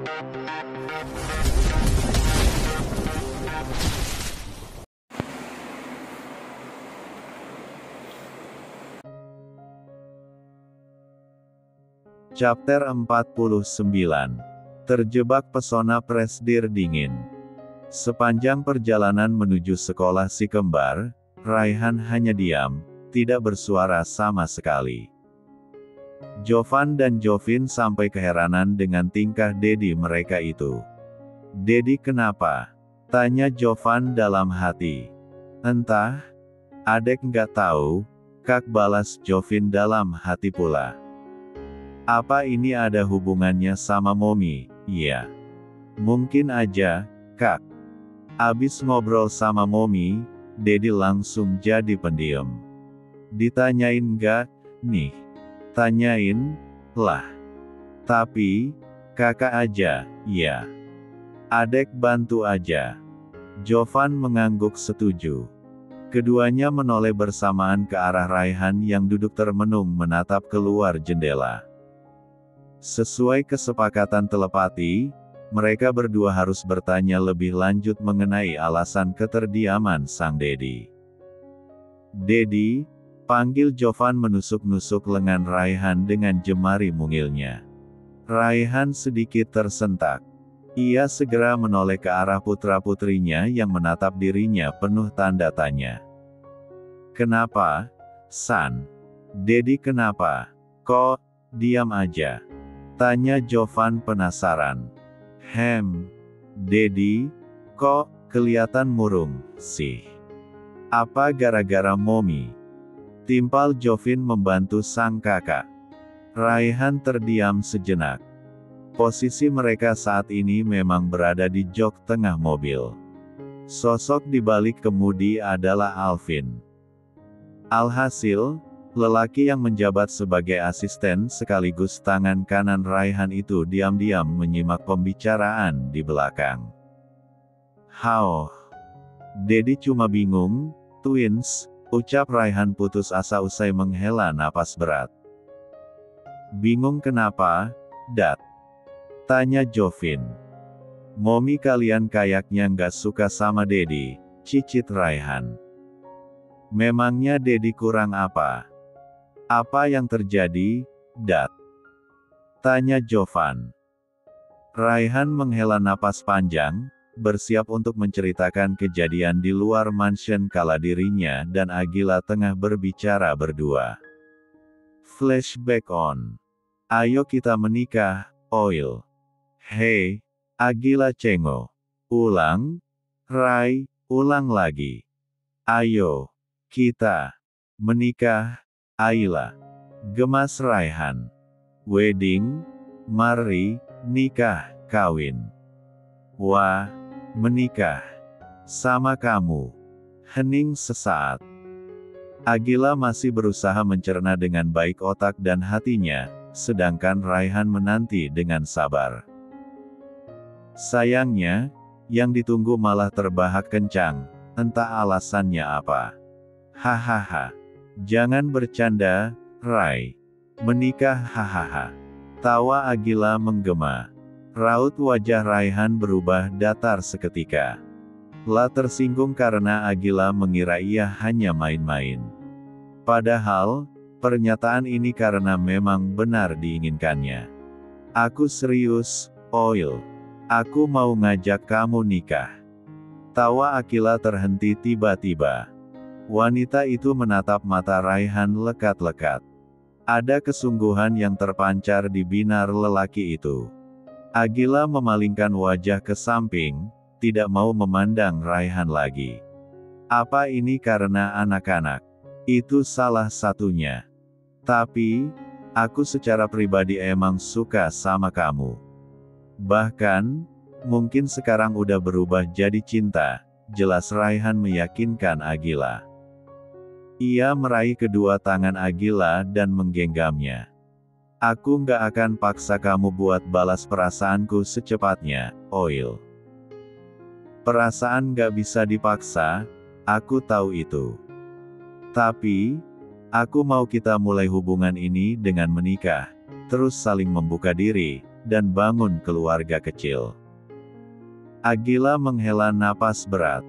Chapter 49. Terjebak pesona Presdir dingin. Sepanjang perjalanan menuju sekolah si kembar, Raihan hanya diam, tidak bersuara sama sekali. Jovan dan Jovin sampai keheranan dengan tingkah Dedi mereka itu. "Dedi kenapa?" tanya Jovan dalam hati. "Entah. Adek nggak tahu," Kak balas Jovin dalam hati pula. "Apa ini ada hubungannya sama Momi?" "Iya. Mungkin aja, Kak." Abis ngobrol sama Momi, Dedi langsung jadi pendiam. "Ditanyain nggak, nih?" "Tanyain, lah. Tapi, kakak aja, ya. Adek bantu aja." Jovan mengangguk setuju. Keduanya menoleh bersamaan ke arah Raihan yang duduk termenung menatap keluar jendela. Sesuai kesepakatan telepati, mereka berdua harus bertanya lebih lanjut mengenai alasan keterdiaman sang Dedi. "Dedi," panggil Jovan menusuk-nusuk lengan Raihan dengan jemari mungilnya. Raihan sedikit tersentak. Ia segera menoleh ke arah putra-putrinya yang menatap dirinya penuh tanda tanya. "Kenapa, San? Dedi kenapa? Kok diam aja?" tanya Jovan penasaran. Dedi, kok kelihatan murung, sih? Apa gara-gara Momi?" timpal Jovin membantu sang kakak. Raihan terdiam sejenak. Posisi mereka saat ini memang berada di jok tengah mobil. Sosok di balik kemudi adalah Alvin. Alhasil, lelaki yang menjabat sebagai asisten sekaligus tangan kanan Raihan itu diam-diam menyimak pembicaraan di belakang. "Hao. Dedi cuma bingung, twins," ucap Raihan putus asa usai menghela napas berat. "Bingung kenapa, Dad?" tanya Jovin. "Momi kalian kayaknya nggak suka sama Dedi," cicit Raihan. "Memangnya Dedi kurang apa? Apa yang terjadi, Dad?" tanya Jovan. Raihan menghela napas panjang, bersiap untuk menceritakan kejadian di luar mansion kala dirinya dan Agila tengah berbicara berdua. Flashback on. "Ayo kita menikah, Oil." "Hei, Agila cengok. Ulang, Rai, ulang lagi. Ayo, kita menikah, Ayla." Gemas Raihan. "Wedding, mari, nikah, kawin." "Wah, menikah sama kamu," hening sesaat. Agila masih berusaha mencerna dengan baik otak dan hatinya, sedangkan Raihan menanti dengan sabar. Sayangnya, yang ditunggu malah terbahak kencang, entah alasannya apa. "Hahaha. Jangan bercanda, Rai. Menikah hahaha." Tawa Agila menggema. Raut wajah Raihan berubah datar seketika. La tersinggung karena Agila mengira ia hanya main-main. Padahal, pernyataan ini karena memang benar diinginkannya. "Aku serius, Oil. Aku mau ngajak kamu nikah." Tawa Agila terhenti tiba-tiba. Wanita itu menatap mata Raihan lekat-lekat. Ada kesungguhan yang terpancar di binar lelaki itu. Agila memalingkan wajah ke samping, tidak mau memandang Raihan lagi. "Apa ini karena anak-anak?" "Itu salah satunya. Tapi, aku secara pribadi emang suka sama kamu. Bahkan, mungkin sekarang udah berubah jadi cinta," jelas Raihan meyakinkan Agila. Ia meraih kedua tangan Agila dan menggenggamnya. "Aku nggak akan paksa kamu buat balas perasaanku secepatnya, Oil. Perasaan nggak bisa dipaksa, aku tahu itu. Tapi, aku mau kita mulai hubungan ini dengan menikah, terus saling membuka diri," dan bangun keluarga kecil. Agila menghela napas berat.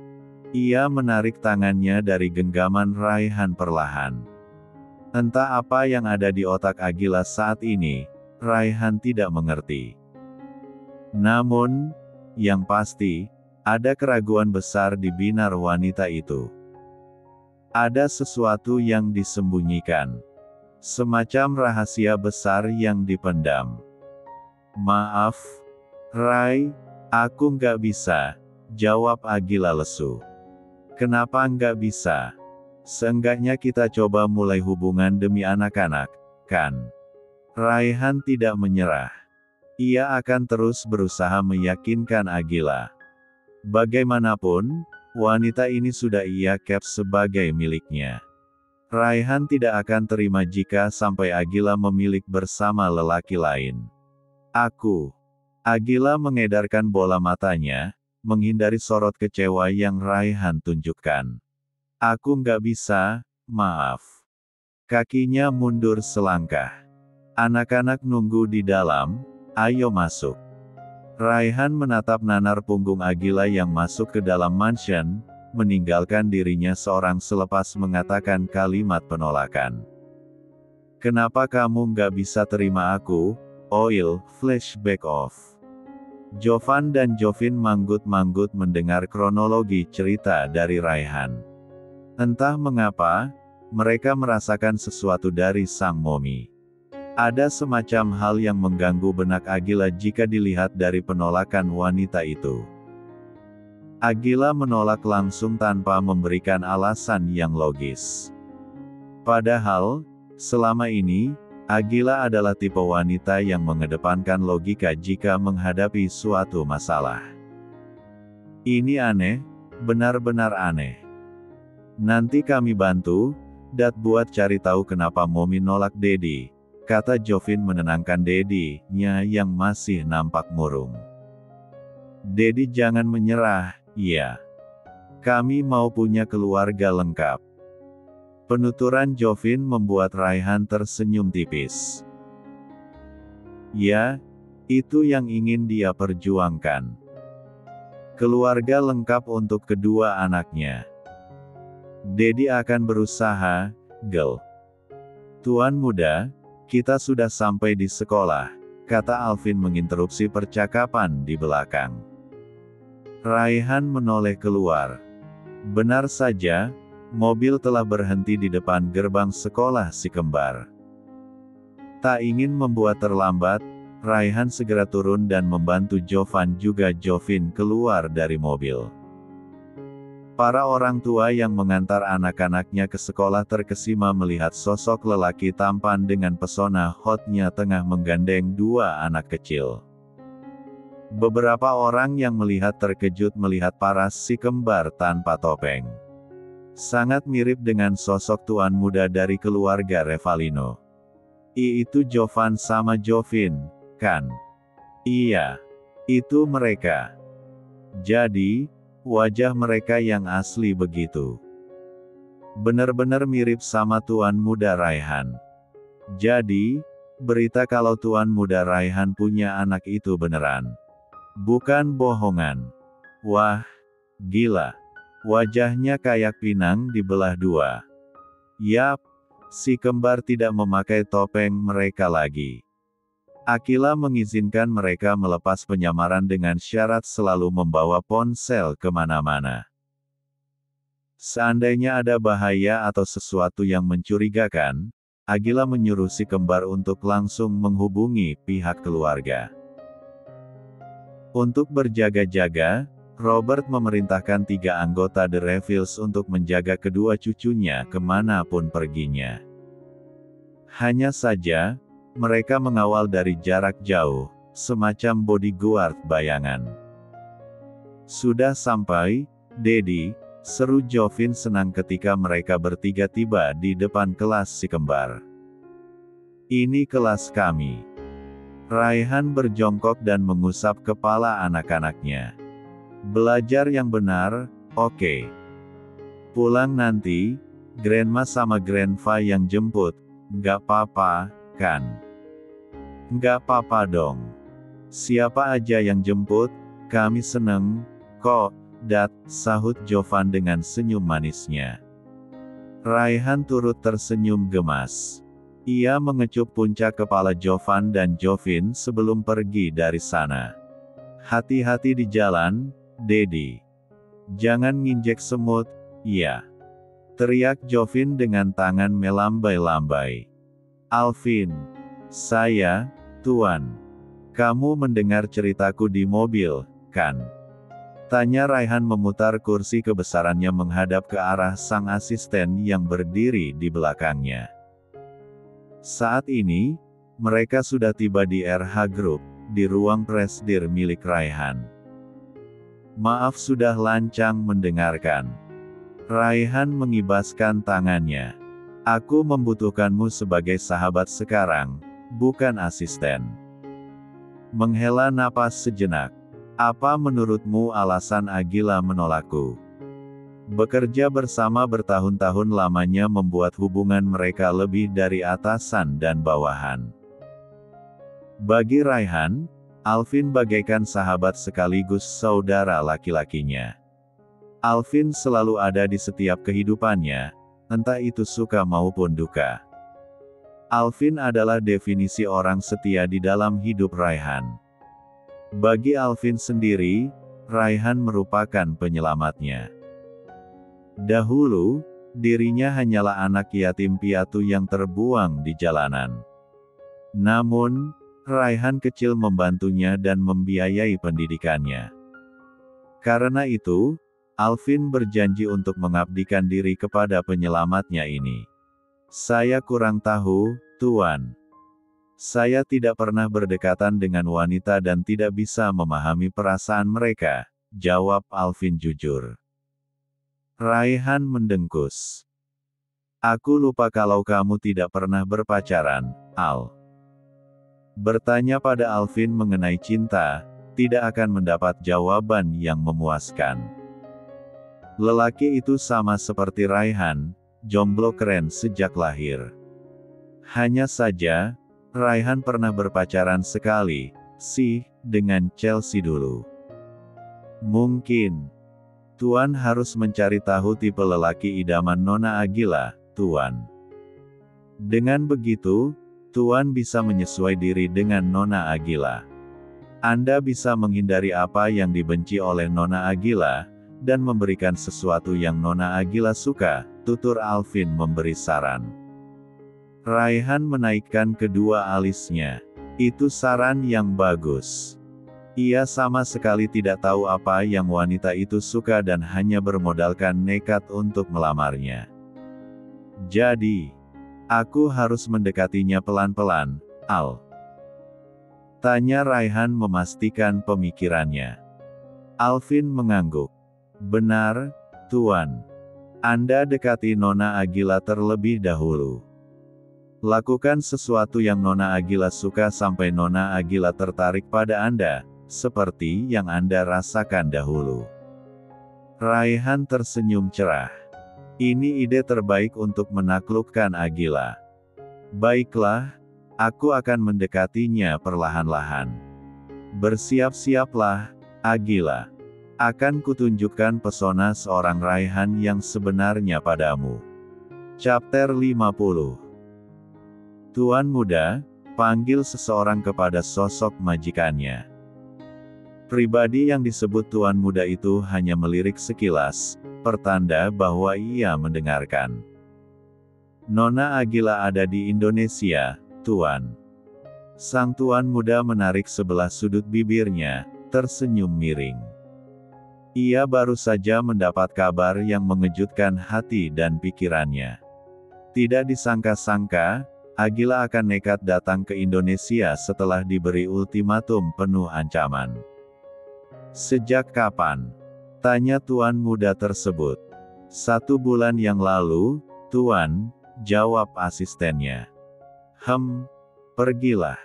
Ia menarik tangannya dari genggaman Raihan perlahan. Entah apa yang ada di otak Agila saat ini, Raihan tidak mengerti. Namun, yang pasti, ada keraguan besar di binar wanita itu. Ada sesuatu yang disembunyikan. Semacam rahasia besar yang dipendam. Maaf, Rai, aku nggak bisa, jawab Agila lesu. Kenapa nggak bisa? Seenggaknya kita coba mulai hubungan demi anak-anak, kan? Raihan tidak menyerah. Ia akan terus berusaha meyakinkan Agila. Bagaimanapun, wanita ini sudah ia cap sebagai miliknya. Raihan tidak akan terima jika sampai Agila memilih bersama lelaki lain. Agila mengedarkan bola matanya, menghindari sorot kecewa yang Raihan tunjukkan. Aku nggak bisa, maaf. Kakinya mundur selangkah. Anak-anak nunggu di dalam, ayo masuk. Raihan menatap nanar punggung Agila yang masuk ke dalam mansion, meninggalkan dirinya seorang selepas mengatakan kalimat penolakan. Kenapa kamu nggak bisa terima aku? Oil, flashback off. Jovan dan Jovin manggut-manggut mendengar kronologi cerita dari Raihan. Entah mengapa, mereka merasakan sesuatu dari sang momi. Ada semacam hal yang mengganggu benak Agila jika dilihat dari penolakan wanita itu. Agila menolak langsung tanpa memberikan alasan yang logis. Padahal, selama ini, Agila adalah tipe wanita yang mengedepankan logika jika menghadapi suatu masalah. Ini aneh, benar-benar aneh. Nanti kami bantu, Dat buat cari tahu kenapa Momi nolak Dedi, kata Jovin menenangkan Dedi-nya yang masih nampak murung. Dedi jangan menyerah, ya. Kami mau punya keluarga lengkap. Penuturan Jovin membuat Raihan tersenyum tipis. Ya, itu yang ingin dia perjuangkan. Keluarga lengkap untuk kedua anaknya. Dedi akan berusaha, Gel. Tuan muda, kita sudah sampai di sekolah, kata Alvin menginterupsi percakapan di belakang. Raihan menoleh keluar. Benar saja, mobil telah berhenti di depan gerbang sekolah si kembar. Tak ingin membuat terlambat, Raihan segera turun dan membantu Jovan juga Jovin keluar dari mobil. Para orang tua yang mengantar anak-anaknya ke sekolah terkesima melihat sosok lelaki tampan dengan pesona hotnya tengah menggandeng dua anak kecil. Beberapa orang yang melihat terkejut melihat paras si kembar tanpa topeng. Sangat mirip dengan sosok tuan muda dari keluarga Revalino. Itu Jovan sama Jovin, kan? Iya. Itu mereka. Jadi, wajah mereka yang asli begitu. Benar-benar mirip sama tuan muda Raihan. Jadi, berita kalau tuan muda Raihan punya anak itu beneran. Bukan bohongan. Wah, gila. Wajahnya kayak pinang dibelah dua. Yap, si kembar tidak memakai topeng mereka lagi. Akila mengizinkan mereka melepas penyamaran dengan syarat selalu membawa ponsel kemana-mana. Seandainya ada bahaya atau sesuatu yang mencurigakan, Agila menyuruh si kembar untuk langsung menghubungi pihak keluarga. Untuk berjaga-jaga, Robert memerintahkan 3 anggota The Revils untuk menjaga kedua cucunya kemanapun perginya. Hanya saja, mereka mengawal dari jarak jauh, semacam bodyguard bayangan. Sudah sampai, Dedi, seru Jovin senang ketika mereka bertiga tiba di depan kelas si kembar. Ini kelas kami. Raihan berjongkok dan mengusap kepala anak-anaknya. Belajar yang benar, oke. Pulang nanti, Grandma sama Grandpa yang jemput, nggak apa-apa, kan? Nggak apa-apa dong. Siapa aja yang jemput, kami seneng, kok, Dat, sahut Jovan dengan senyum manisnya. Raihan turut tersenyum gemas. Ia mengecup puncak kepala Jovan dan Jovin sebelum pergi dari sana. Hati-hati di jalan, Dedi. Jangan nginjek semut, ya. Teriak Jovin dengan tangan melambai-lambai. Alvin. Saya, Tuan. Kamu mendengar ceritaku di mobil, kan? Tanya Raihan memutar kursi kebesarannya menghadap ke arah sang asisten yang berdiri di belakangnya. Saat ini, mereka sudah tiba di RH Group, di ruang presidir milik Raihan. Maaf sudah lancang mendengarkan. Raihan mengibaskan tangannya. Aku membutuhkanmu sebagai sahabat sekarang, bukan asisten. Menghela napas sejenak. Apa menurutmu alasan Agila menolakku? Bekerja bersama bertahun-tahun lamanya membuat hubungan mereka lebih dari atasan dan bawahan. Bagi Raihan, Alvin bagaikan sahabat sekaligus saudara laki-lakinya. Alvin selalu ada di setiap kehidupannya, entah itu suka maupun duka. Alvin adalah definisi orang setia di dalam hidup Raihan. Bagi Alvin sendiri, Raihan merupakan penyelamatnya. Dahulu, dirinya hanyalah anak yatim piatu yang terbuang di jalanan. Namun, Raihan kecil membantunya dan membiayai pendidikannya. Karena itu, Alvin berjanji untuk mengabdikan diri kepada penyelamatnya ini. Saya kurang tahu, Tuan. Saya tidak pernah berdekatan dengan wanita dan tidak bisa memahami perasaan mereka, jawab Alvin jujur. Raihan mendengkus. Aku lupa kalau kamu tidak pernah berpacaran, Al. Bertanya pada Alvin mengenai cinta, tidak akan mendapat jawaban yang memuaskan. Lelaki itu sama seperti Raihan, jomblo keren sejak lahir. Hanya saja, Raihan pernah berpacaran sekali, sih, dengan Chelsea dulu. Mungkin, Tuan harus mencari tahu tipe lelaki idaman Nona Agila, Tuan. Dengan begitu, Tuan bisa menyesuai diri dengan Nona Agila. Anda bisa menghindari apa yang dibenci oleh Nona Agila, dan memberikan sesuatu yang Nona Agila suka, tutur Alvin memberi saran. Raihan menaikkan kedua alisnya. Itu saran yang bagus. Ia sama sekali tidak tahu apa yang wanita itu suka dan hanya bermodalkan nekat untuk melamarnya. Jadi, aku harus mendekatinya pelan-pelan, Al. Tanya Raihan memastikan pemikirannya. Alvin mengangguk. Benar, Tuan. Anda dekati Nona Agila terlebih dahulu. Lakukan sesuatu yang Nona Agila suka sampai Nona Agila tertarik pada Anda, seperti yang Anda rasakan dahulu. Raihan tersenyum cerah. Ini ide terbaik untuk menaklukkan Agila. Baiklah, aku akan mendekatinya perlahan-lahan. Bersiap-siaplah, Agila. Akan kutunjukkan pesona seorang Raihan yang sebenarnya padamu. Chapter 50. Tuan muda, panggil seseorang kepada sosok majikannya. Pribadi yang disebut Tuan muda itu hanya melirik sekilas, pertanda bahwa ia mendengarkan. Nona Agila ada di Indonesia, Tuan. Sang Tuan muda menarik sebelah sudut bibirnya, tersenyum miring. Ia baru saja mendapat kabar yang mengejutkan hati dan pikirannya. Tidak disangka-sangka, Agila akan nekat datang ke Indonesia setelah diberi ultimatum penuh ancaman. Sejak kapan? Tanya Tuan muda tersebut. 1 bulan yang lalu, Tuan, jawab asistennya. Pergilah.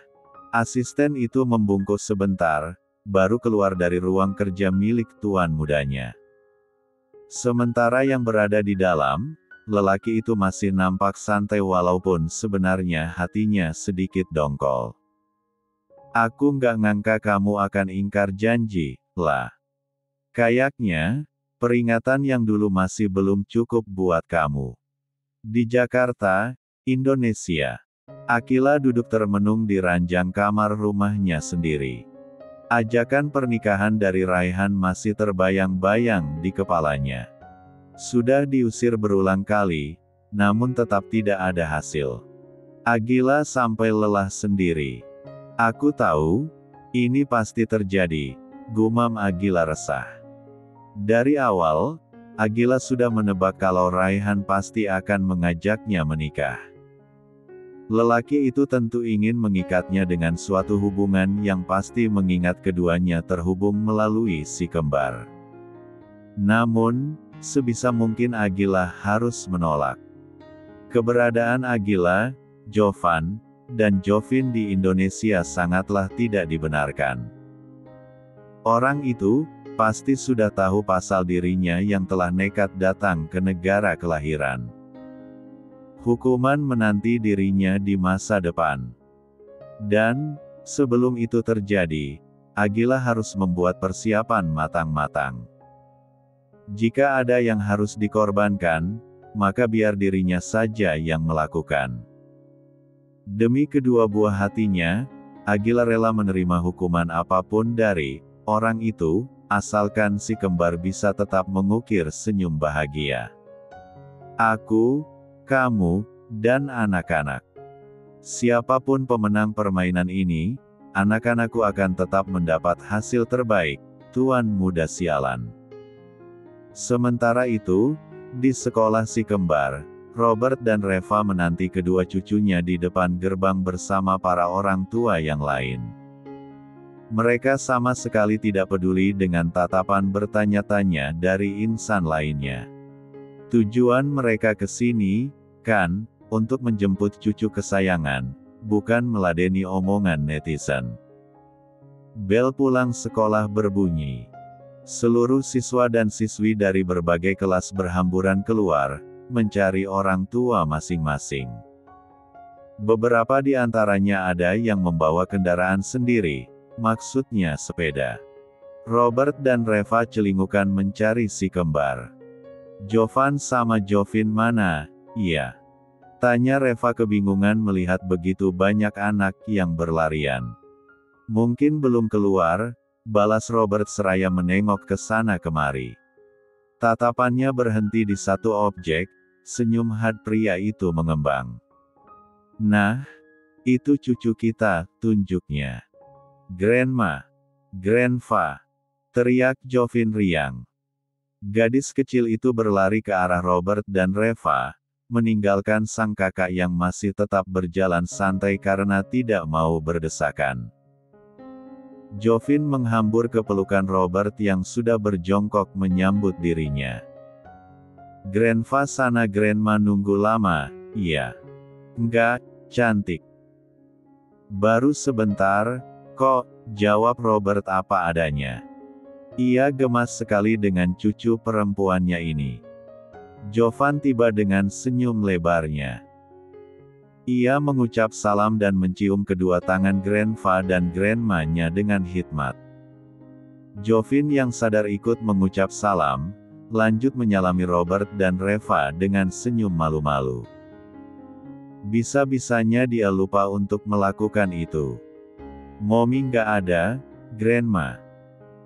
Asisten itu membungkuk sebentar, baru keluar dari ruang kerja milik Tuan mudanya. Sementara yang berada di dalam, lelaki itu masih nampak santai walaupun sebenarnya hatinya sedikit dongkol. Aku nggak ngangka kamu akan ingkar janji, lah. Kayaknya, peringatan yang dulu masih belum cukup buat kamu. Di Jakarta, Indonesia. Akila duduk termenung di ranjang kamar rumahnya sendiri. Ajakan pernikahan dari Raihan masih terbayang-bayang di kepalanya. Sudah diusir berulang kali, namun tetap tidak ada hasil. Agila sampai lelah sendiri. Aku tahu, ini pasti terjadi, gumam Agila resah. Dari awal, Agila sudah menebak kalau Raihan pasti akan mengajaknya menikah. Lelaki itu tentu ingin mengikatnya dengan suatu hubungan yang pasti mengingat keduanya terhubung melalui si kembar. Namun, sebisa mungkin Agila harus menolak. Keberadaan Agila, Jovan, dan Jovin di Indonesia sangatlah tidak dibenarkan. Orang itu pasti sudah tahu pasal dirinya yang telah nekat datang ke negara kelahiran. Hukuman menanti dirinya di masa depan. Dan, sebelum itu terjadi, Agila harus membuat persiapan matang-matang. Jika ada yang harus dikorbankan, maka biar dirinya saja yang melakukan. Demi kedua buah hatinya, Agila rela menerima hukuman apapun dari orang itu, asalkan si kembar bisa tetap mengukir senyum bahagia. Aku, kamu, dan anak-anak. Siapapun pemenang permainan ini, anak-anakku akan tetap mendapat hasil terbaik, Tuan Muda Sialan. Sementara itu, di sekolah si kembar, Robert dan Reva menanti kedua cucunya di depan gerbang bersama para orang tua yang lain. Mereka sama sekali tidak peduli dengan tatapan bertanya-tanya dari insan lainnya. Tujuan mereka ke sini, kan, untuk menjemput cucu kesayangan, bukan meladeni omongan netizen. Bel pulang sekolah berbunyi. Seluruh siswa dan siswi dari berbagai kelas berhamburan keluar, mencari orang tua masing-masing. Beberapa di antaranya ada yang membawa kendaraan sendiri, maksudnya sepeda. Robert dan Reva celingukan mencari si kembar. Jovan sama Jovin mana? Iya. Tanya Reva kebingungan melihat begitu banyak anak yang berlarian. Mungkin belum keluar, balas Robert seraya menengok ke sana kemari. Tatapannya berhenti di satu objek, senyum had pria itu mengembang. Nah, itu cucu kita, tunjuknya. Grandma, Grandpa, teriak Jovin riang. Gadis kecil itu berlari ke arah Robert dan Reva, meninggalkan sang kakak yang masih tetap berjalan santai karena tidak mau berdesakan. Jovin menghambur ke pelukan Robert yang sudah berjongkok menyambut dirinya. Grandpa sana Grandma nunggu lama, iya. Enggak, cantik. Baru sebentar, kok, jawab Robert apa adanya. Ia gemas sekali dengan cucu perempuannya ini. Jovan tiba dengan senyum lebarnya. Ia mengucap salam dan mencium kedua tangan Grandpa dan Grandma-nya dengan hikmat. Jovin yang sadar ikut mengucap salam, lanjut menyalami Robert dan Reva dengan senyum malu-malu. Bisa-bisanya dia lupa untuk melakukan itu. Mommy nggak ada, Grandma?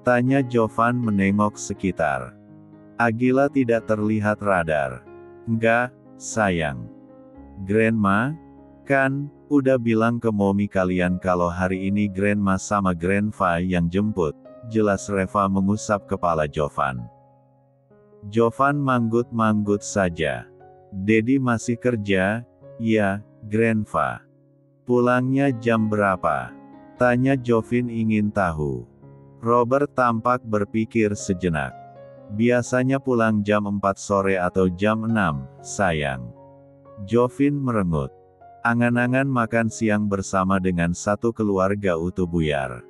Tanya Jovan menengok sekitar. Agila tidak terlihat radar. Enggak, sayang. Grandma, kan, udah bilang ke Mommy kalian kalau hari ini Grandma sama Grandpa yang jemput, jelas Reva mengusap kepala Jovan. Jovan manggut-manggut saja. Dedi masih kerja, ya, Grandpa. Pulangnya jam berapa? Tanya Jovin ingin tahu. Robert tampak berpikir sejenak. Biasanya pulang jam 4 sore atau jam 6, sayang. Jovin merengut. Angan-angan makan siang bersama dengan satu keluarga utuh buyar.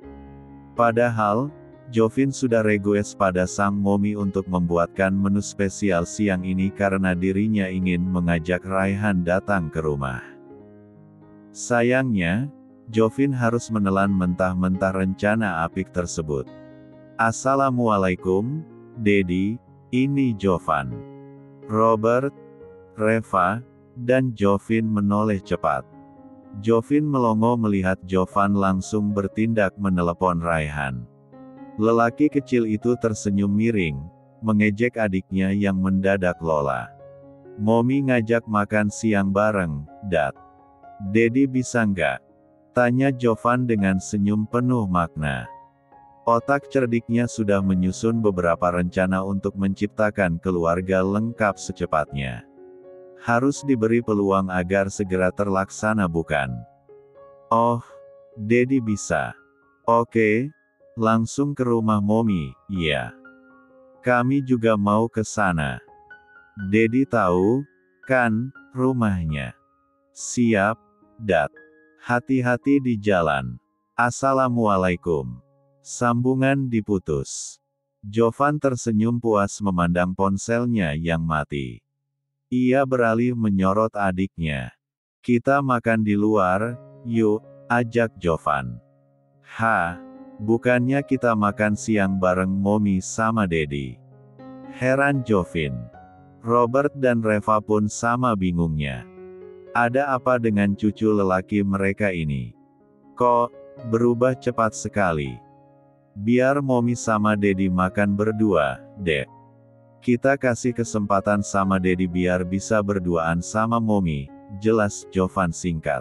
Padahal, Jovin sudah request pada sang Mommy untuk membuatkan menu spesial siang ini karena dirinya ingin mengajak Raihan datang ke rumah. Sayangnya, Jovin harus menelan mentah-mentah rencana apik tersebut. Assalamualaikum, Dedi, ini Jovan. Robert, Reva, dan Jovin menoleh cepat. Jovin melongo melihat Jovan langsung bertindak menelepon Raihan. Lelaki kecil itu tersenyum miring, mengejek adiknya yang mendadak lola. Momi ngajak makan siang bareng, Dat. Dedi bisa nggak? Tanya Jovan dengan senyum penuh makna. Otak cerdiknya sudah menyusun beberapa rencana untuk menciptakan keluarga lengkap secepatnya. Harus diberi peluang agar segera terlaksana bukan? Oh, Dedi bisa. Oke, langsung ke rumah Momi, iya. Kami juga mau ke sana. Dedi tahu, kan, rumahnya. Siap, Dat. Hati-hati di jalan. Assalamualaikum. Sambungan diputus. Jovan tersenyum puas memandang ponselnya yang mati. Ia beralih menyorot adiknya. Kita makan di luar, yuk, ajak Jovan. Bukannya kita makan siang bareng Momi sama Dedi? Heran Jovin. Robert dan Reva pun sama bingungnya. Ada apa dengan cucu lelaki mereka ini? Kok berubah cepat sekali? Biar Momi sama Dedi makan berdua, Dek. Kita kasih kesempatan sama Dedi biar bisa berduaan sama Momi, jelas Jovan singkat.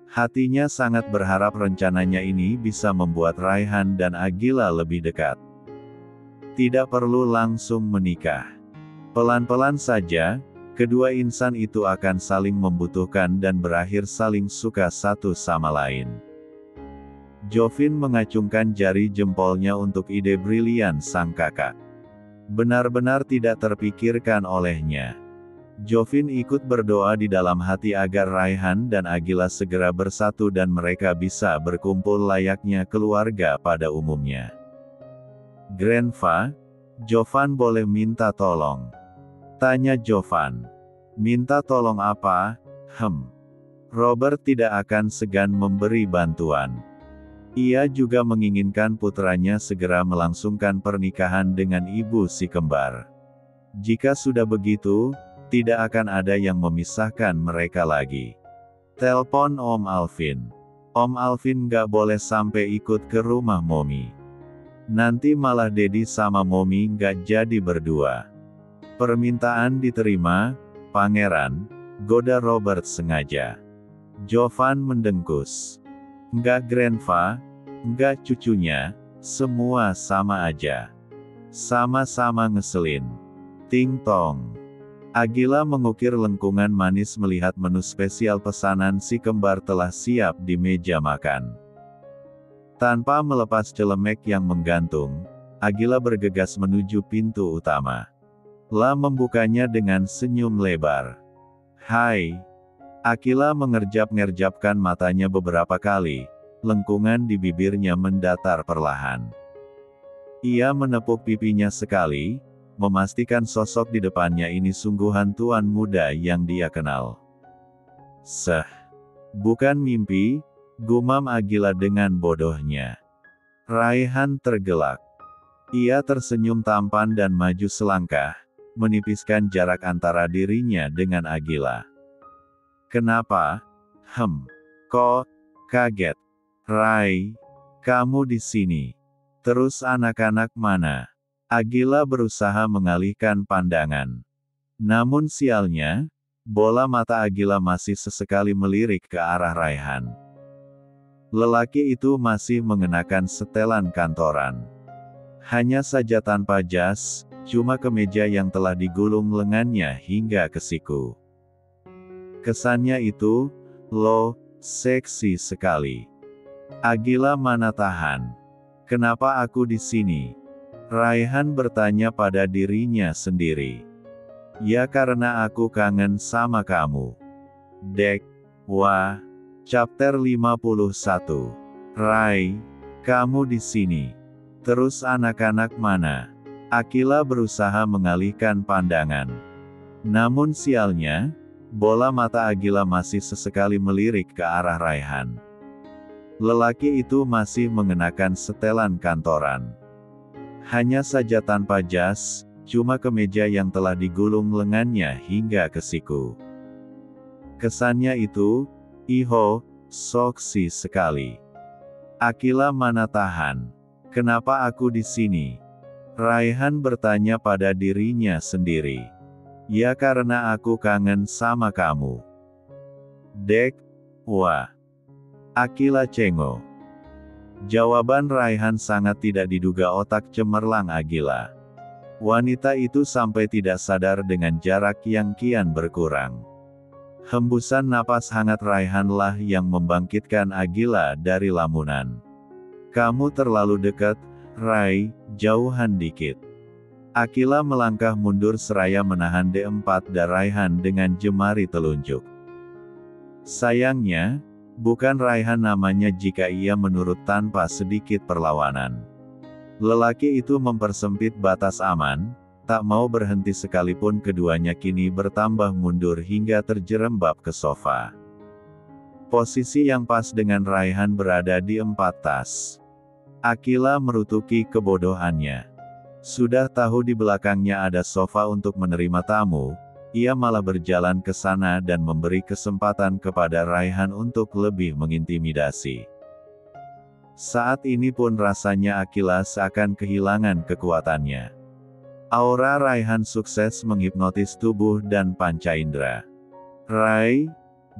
Hatinya sangat berharap rencananya ini bisa membuat Raihan dan Agila lebih dekat. Tidak perlu langsung menikah. Pelan-pelan saja, kedua insan itu akan saling membutuhkan dan berakhir saling suka satu sama lain. Jovin mengacungkan jari jempolnya untuk ide brilian sang kakak. Benar-benar tidak terpikirkan olehnya. Jovin ikut berdoa di dalam hati agar Raihan dan Agila segera bersatu dan mereka bisa berkumpul layaknya keluarga pada umumnya. Grandpa, Jovan boleh minta tolong? Tanya Jovan. Minta tolong apa? Robert tidak akan segan memberi bantuan. Ia juga menginginkan putranya segera melangsungkan pernikahan dengan ibu si kembar. Jika sudah begitu, tidak akan ada yang memisahkan mereka lagi. Telepon Om Alvin. Om Alvin gak boleh sampai ikut ke rumah Momi. Nanti malah Dedi sama Momi gak jadi berdua. Permintaan diterima, Pangeran, goda Robert sengaja. Jovan mendengkus. Enggak Grandpa, enggak cucunya, semua sama aja. Sama-sama ngeselin. Ting tong. Agila mengukir lengkungan manis melihat menu spesial pesanan si kembar telah siap di meja makan. Tanpa melepas celemek yang menggantung, Agila bergegas menuju pintu utama. La membukanya dengan senyum lebar. Hai. Agila mengerjap-ngerjapkan matanya beberapa kali, lengkungan di bibirnya mendatar perlahan. Ia menepuk pipinya sekali, memastikan sosok di depannya ini sungguhan tuan muda yang dia kenal. Bukan mimpi, gumam Agila dengan bodohnya. Raihan tergelak. Ia tersenyum tampan dan maju selangkah, menipiskan jarak antara dirinya dengan Agila. Kenapa? Kok kaget? Rai, kamu di sini. Terus anak-anak mana? Agila berusaha mengalihkan pandangan. Namun sialnya, bola mata Agila masih sesekali melirik ke arah Raihan. Lelaki itu masih mengenakan setelan kantoran. Hanya saja tanpa jas, cuma kemeja yang telah digulung lengannya hingga ke siku. Kesannya itu, seksi sekali. Agila mana tahan. Kenapa aku di sini? Raihan bertanya pada dirinya sendiri. Ya karena aku kangen sama kamu. Dek. Wah. Chapter 51. Rai, kamu di sini. Terus anak-anak mana? Agila berusaha mengalihkan pandangan. Namun sialnya, bola mata Agila masih sesekali melirik ke arah Raihan. Lelaki itu masih mengenakan setelan kantoran. Hanya saja tanpa jas, cuma kemeja yang telah digulung lengannya hingga ke siku. Kesannya itu, "Iho, seksi sekali." Akila mana tahan. "Kenapa aku di sini?" Raihan bertanya pada dirinya sendiri. "Ya karena aku kangen sama kamu." Dek, wah. Akila cengok. Jawaban Raihan sangat tidak diduga otak cemerlang Akila. Wanita itu sampai tidak sadar dengan jarak yang kian berkurang. Hembusan napas hangat Raihanlah yang membangkitkan Akila dari lamunan. "Kamu terlalu dekat, Rai, jauhan dikit." Akila melangkah mundur seraya menahan D4 Raihan dengan jemari telunjuk. Sayangnya, bukan Raihan namanya jika ia menurut tanpa sedikit perlawanan. Lelaki itu mempersempit batas aman, tak mau berhenti sekalipun keduanya kini bertambah mundur hingga terjerembab ke sofa. Posisi yang pas dengan Raihan berada di 4 tas. Akila merutuki kebodohannya. Sudah tahu di belakangnya ada sofa untuk menerima tamu, ia malah berjalan ke sana dan memberi kesempatan kepada Raihan untuk lebih mengintimidasi. Saat ini pun rasanya Akila seakan kehilangan kekuatannya. Aura Raihan sukses menghipnotis tubuh dan panca indera. "Rai,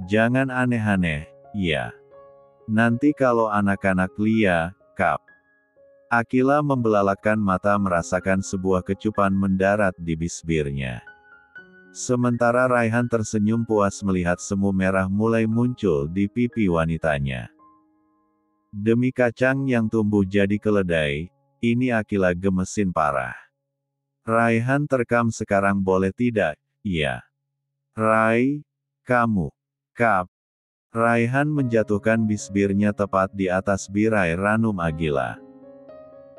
jangan aneh-aneh, ya. Nanti kalau anak-anak lihat, kap." Akila membelalakkan mata merasakan sebuah kecupan mendarat di bibirnya. Sementara Raihan tersenyum puas melihat semu merah mulai muncul di pipi wanitanya. Demi kacang yang tumbuh jadi keledai, ini Akila gemesin parah. "Raihan terekam sekarang boleh tidak, iya?" "Rai, kamu." Kap. Raihan menjatuhkan bibirnya tepat di atas birai ranum Akila.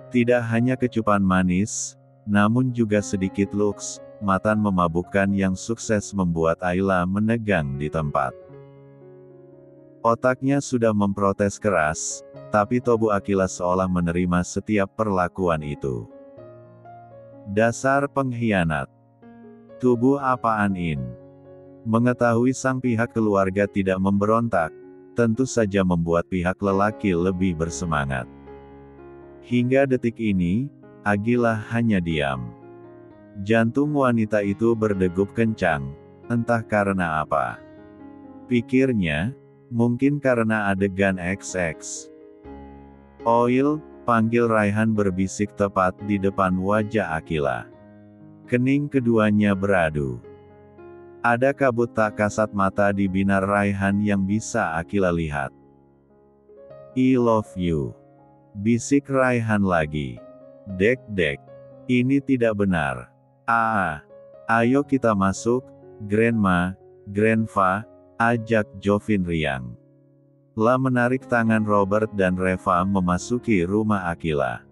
Tidak hanya kecupan manis, namun juga sedikit luks, matan memabukkan yang sukses membuat Ayla menegang di tempat. Otaknya sudah memprotes keras, tapi tubuh Akila seolah menerima setiap perlakuan itu. Dasar pengkhianat. Tubuh apaan in? Mengetahui sang pihak keluarga tidak memberontak, tentu saja membuat pihak lelaki lebih bersemangat. Hingga detik ini, Akila hanya diam. Jantung wanita itu berdegup kencang, entah karena apa. Pikirnya, mungkin karena adegan XX. "Oil," panggil Raihan berbisik tepat di depan wajah Akila. Kening keduanya beradu. Ada kabut tak kasat mata di binar Raihan yang bisa Akila lihat. "I love you." Bisik Raihan lagi. "Dek, ini tidak benar. Ayo kita masuk, Grandma, Grandpa," ajak Jovin riang. La menarik tangan Robert dan Reva memasuki rumah Akila.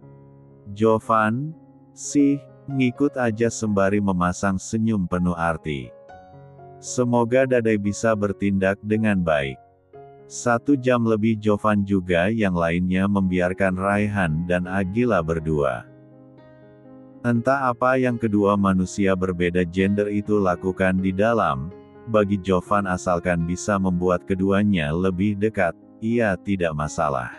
"Jovan, sih, ngikut aja," sembari memasang senyum penuh arti. Semoga Dadai bisa bertindak dengan baik. 1 jam lebih Jovan juga yang lainnya membiarkan Raihan dan Akila berdua. Entah apa yang kedua manusia berbeda gender itu lakukan di dalam, bagi Jovan asalkan bisa membuat keduanya lebih dekat, ia tidak masalah.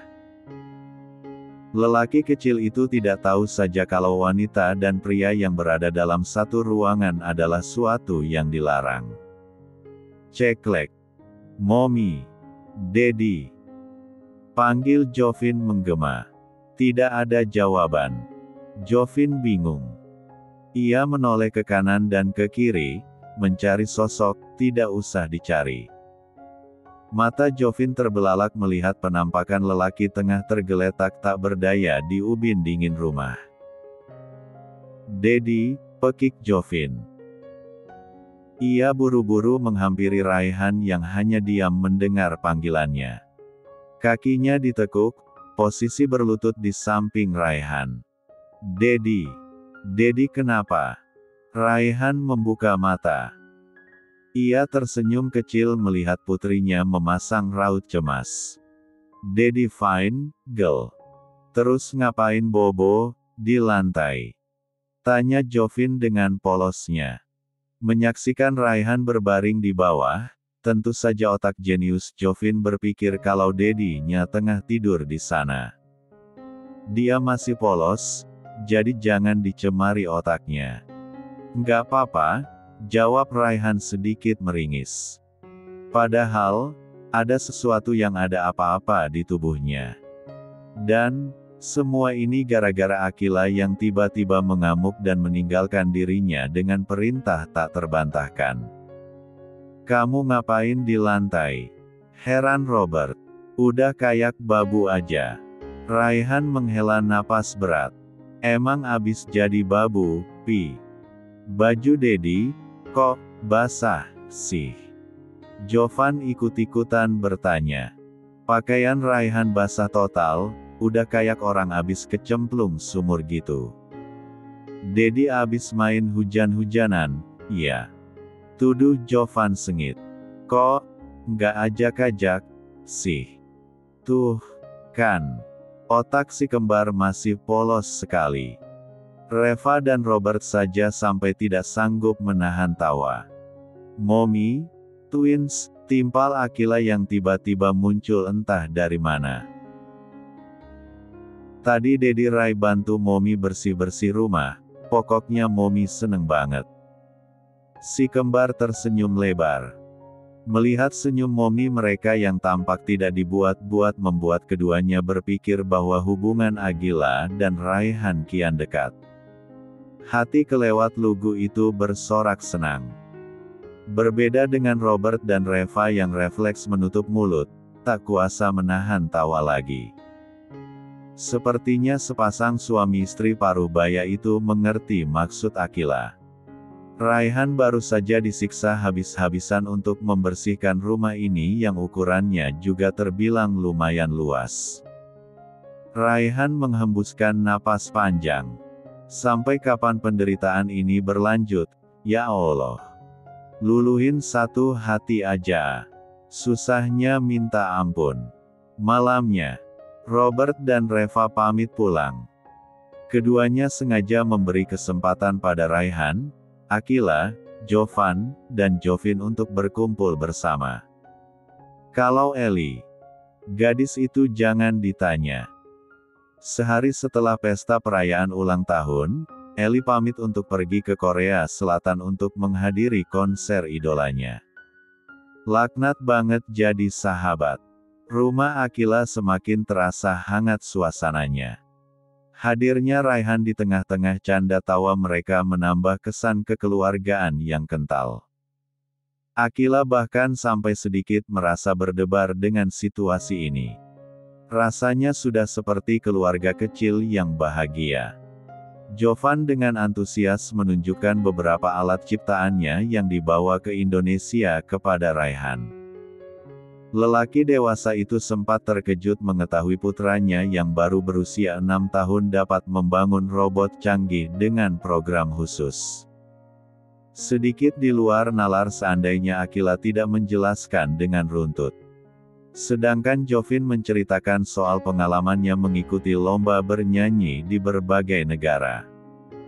Lelaki kecil itu tidak tahu saja kalau wanita dan pria yang berada dalam satu ruangan adalah suatu yang dilarang. "Ceklek. Mommy. Daddy." Panggil Jovin menggema. Tidak ada jawaban. Jovin bingung. Ia menoleh ke kanan dan ke kiri, mencari sosok, tidak usah dicari. Mata Jovin terbelalak melihat penampakan lelaki tengah tergeletak tak berdaya di ubin dingin rumah. "Daddy," pekik Jovin. Ia buru-buru menghampiri Raihan yang hanya diam mendengar panggilannya. Kakinya ditekuk, posisi berlutut di samping Raihan. "Daddy. Daddy kenapa?" Raihan membuka mata. Ia tersenyum kecil melihat putrinya memasang raut cemas. Daddy fine, girl. Terus ngapain bobo di lantai? Tanya Jovin dengan polosnya. Menyaksikan Raihan berbaring di bawah, tentu saja otak jenius Jovin berpikir kalau Daddy-nya tengah tidur di sana. Dia masih polos, jadi jangan dicemari otaknya. Nggak apa-apa, jawab Raihan sedikit meringis. Padahal, ada sesuatu yang ada apa-apa di tubuhnya. Dan, semua ini gara-gara Akila yang tiba-tiba mengamuk dan meninggalkan dirinya dengan perintah tak terbantahkan. Kamu ngapain di lantai? Heran Robert. Udah kayak babu aja. Raihan menghela napas berat. Emang abis jadi babu, Pi? Baju Daddy, kok basah sih? Jovan ikut-ikutan bertanya. Pakaian Raihan basah total, udah kayak orang abis kecemplung sumur gitu. Daddy abis main hujan-hujanan, iya. Tuduh Jovan sengit. Kok, nggak ajak-ajak, sih? Tuh, kan. Otak si kembar masih polos sekali. Reva dan Robert saja sampai tidak sanggup menahan tawa. Mommy, twins, timpal Akila yang tiba-tiba muncul entah dari mana. Tadi Daddy Rai bantu Mommy bersih-bersih rumah, pokoknya Mommy seneng banget. Si kembar tersenyum lebar. Melihat senyum Mommy mereka yang tampak tidak dibuat-buat membuat keduanya berpikir bahwa hubungan Akila dan Raihan kian dekat. Hati kelewat lugu itu bersorak senang. Berbeda dengan Robert dan Reva yang refleks menutup mulut, tak kuasa menahan tawa lagi. Sepertinya sepasang suami istri paruh baya itu mengerti maksud Akila. Raihan baru saja disiksa habis-habisan untuk membersihkan rumah ini yang ukurannya juga terbilang lumayan luas. Raihan menghembuskan napas panjang. Sampai kapan penderitaan ini berlanjut, ya Allah? Luluhin satu hati aja. Susahnya minta ampun. Malamnya, Robert dan Reva pamit pulang. Keduanya sengaja memberi kesempatan pada Raihan, Akila, Jovan, dan Jovin untuk berkumpul bersama. Kalau Ellie, gadis itu jangan ditanya. Sehari setelah pesta perayaan ulang tahun, Ellie pamit untuk pergi ke Korea Selatan untuk menghadiri konser idolanya. Laknat banget jadi sahabat. Rumah Akila semakin terasa hangat suasananya. Hadirnya Raihan di tengah-tengah canda tawa mereka menambah kesan kekeluargaan yang kental. Akila bahkan sampai sedikit merasa berdebar dengan situasi ini. Rasanya sudah seperti keluarga kecil yang bahagia. Jovan dengan antusias menunjukkan beberapa alat ciptaannya yang dibawa ke Indonesia kepada Raihan. Lelaki dewasa itu sempat terkejut mengetahui putranya yang baru berusia 6 tahun dapat membangun robot canggih dengan program khusus. Sedikit di luar nalar seandainya Akila tidak menjelaskan dengan runtut. Sedangkan Jovin menceritakan soal pengalamannya mengikuti lomba bernyanyi di berbagai negara.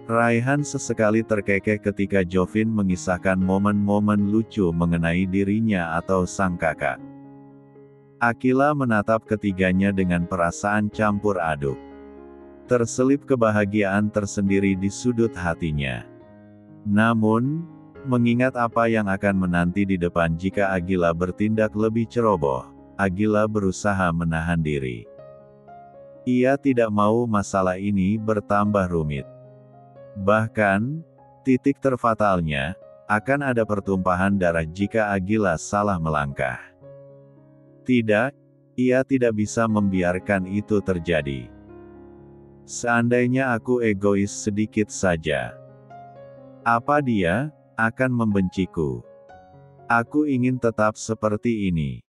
Raihan sesekali terkekeh ketika Jovin mengisahkan momen-momen lucu mengenai dirinya atau sang kakak. Akila menatap ketiganya dengan perasaan campur aduk. Terselip kebahagiaan tersendiri di sudut hatinya. Namun, mengingat apa yang akan menanti di depan jika Akila bertindak lebih ceroboh, Akila berusaha menahan diri. Ia tidak mau masalah ini bertambah rumit. Bahkan, titik terfatalnya, akan ada pertumpahan darah jika Akila salah melangkah. Tidak, ia tidak bisa membiarkan itu terjadi. Seandainya aku egois sedikit saja, apa dia akan membenciku? Aku ingin tetap seperti ini.